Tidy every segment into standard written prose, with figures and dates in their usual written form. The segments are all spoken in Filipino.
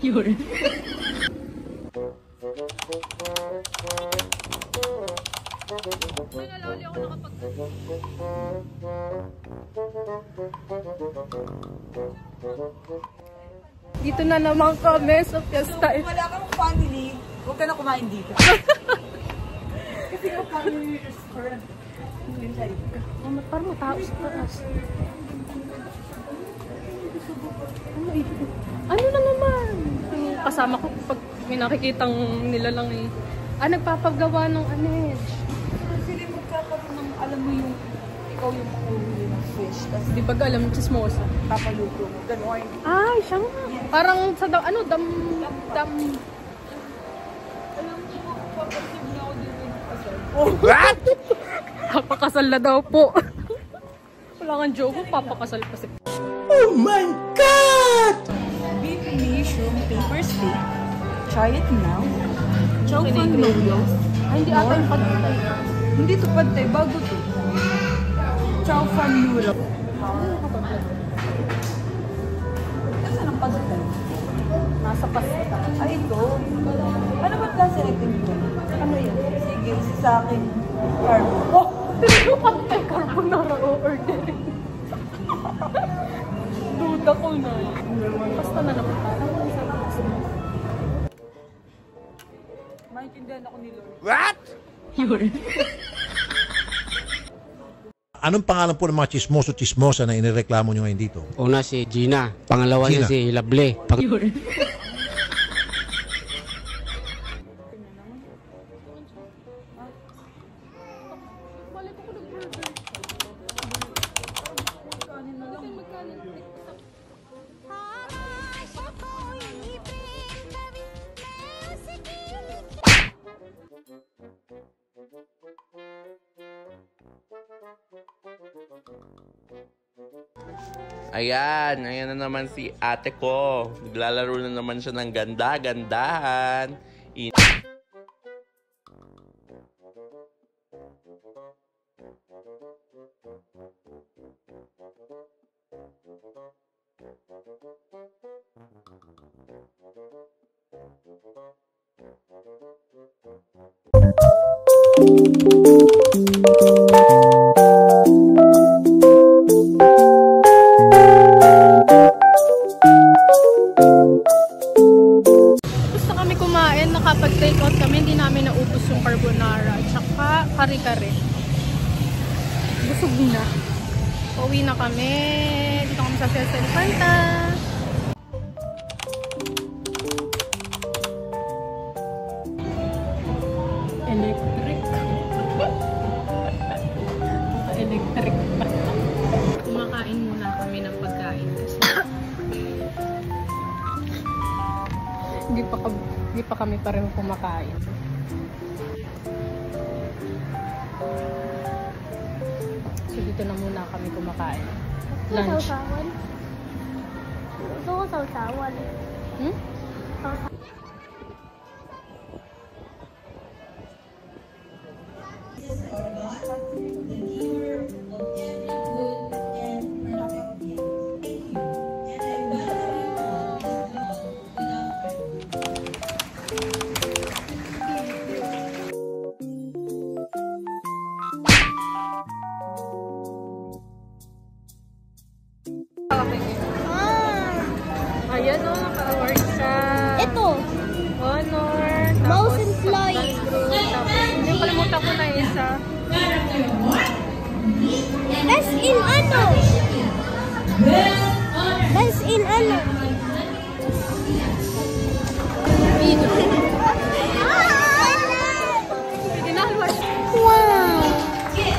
Yun. Nalali ako nakapag... Dito na naman kami sa fiesta. Kung wala kang family, huwag ka na kumain dito. Kasi yung family restaurant. Parang matao sa taas. Ano na naman? Kasama ko pag may nakikitang nila lang eh. Nagpapagawa ng anedge. Sila magkakaroon ng, alam mo yung, ikaw yung makuhuli ng fish. Tapos Di ba alam, chismosa? papaluto mo. Ganon. Ay, siya nga. Parang sa dam... Alam mo, papasig na ako dito yung kasal. What? Papakasal na daw po. Wala kang joke, papakasal pa si... Oh my God! Beef mushroom paper steak. Try it now. Chow fan noodles. Ay, hindi ata yung pagkatay. Hindi to pantay, bago to. Chow fan noodles. Nasaan ang pantay? Nasa pasta. Ay, ito. Ano ba klase item ko? Ano yan? Sige, isa sa akin. Carbo. Oh! Pero pantay carbonara o order. Duda ko na. Basta na naman tayo. Maintindihan ako ni Lord. What? Yun. Anong pangalan po ng mga chismoso-chismosa na inireklamo nyo ngayon dito? Una si Gina, pangalawa Gina. niya si Lable. Yun. Ayan na naman si ate ko. Naglalaro na naman siya ng ganda-gandahan. Gusto kami kumain, nakapag-take out kami, hindi namin naubos yung carbonara at saka kare-kare. Busog na. Pauwi na kami. Dito kami sa Fiesta Infanta. Electric. Electric pa. Kumakain muna kami ng pagkain kasi hindi pa kami pareho kumakain. So dito na muna kami kumakain. Lunch. Gusto ko sausawan. Hmm? Ayan o, naka-award siya. Ito. Honor. Most employee. Tapos, hindi kalimutan ko na isa. Best in ano? Best in ano? Dinalwa siya. Wow. Okay.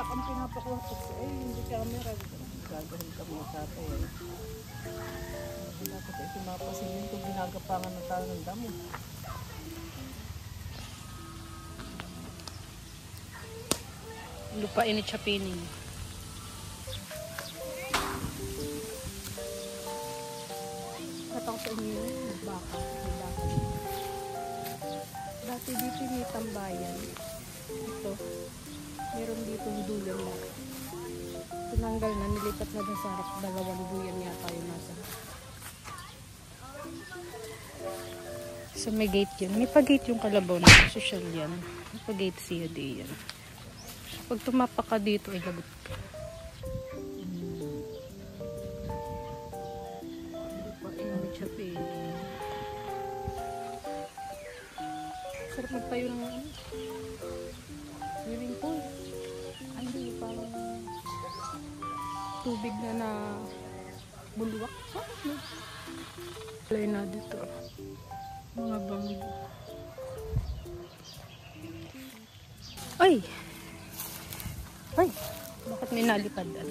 ang pinapakuha ko sa hindi camera. Gagawin ka mo sa atin. Hindi ko sa ipimapasilin kung ginagapangan ng tao ng damo. Lupain ni Chapinin. Kata ko sa inyo yung baka. Dati dito may tambayan. Ito. Meron dito yung duyan na. Tinanggal na, nilipat na dun sa harap. 2 duyan yata yung nasa. So may gate yan. May pa-gate yung Kalabaw na. Social yan. May pa-gate COD yan. Pag tumapak ka dito, ay lagot ka. Sarap magtayo ng swimming pool. Ay, hindi, parang tubig na bulwak. Play na dito. Mga banggo. Ay! Ay! Bakit may nalipadan?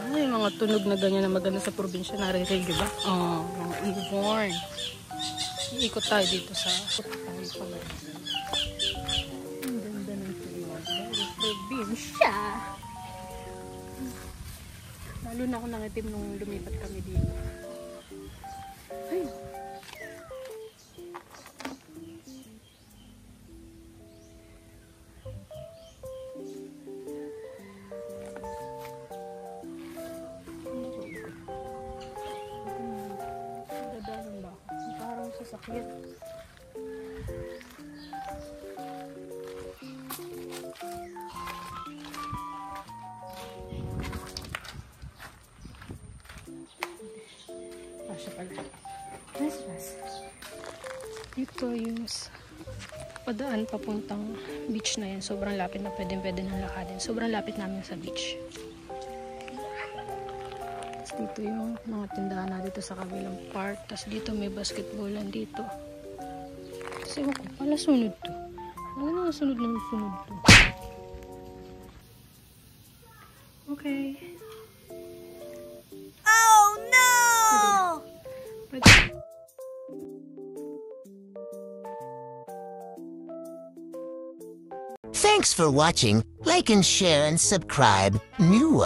Ay, mga tunog na ganyan na maganda sa probinsya. Naririnig, diba? Oh, mga ibon. Iikot tayo dito sa ang ganda ng tunog. Probinsya! Lalo na ako nangitim nung lumipat kami dito. Ay! Parang sasakyan. Siya pala. Nice. Ito yung padaan papuntang beach na yan. Sobrang lapit na pwede nang lakadin. Sobrang lapit namin sa beach. Tapos dito yung mga tindahan na dito sa kabilang part. Tapos dito may basketballan dito. Kasi ako, pala sunod to. Ano na sunod to? Okay. Oh no! Thanks for watching. Like and share and subscribe. New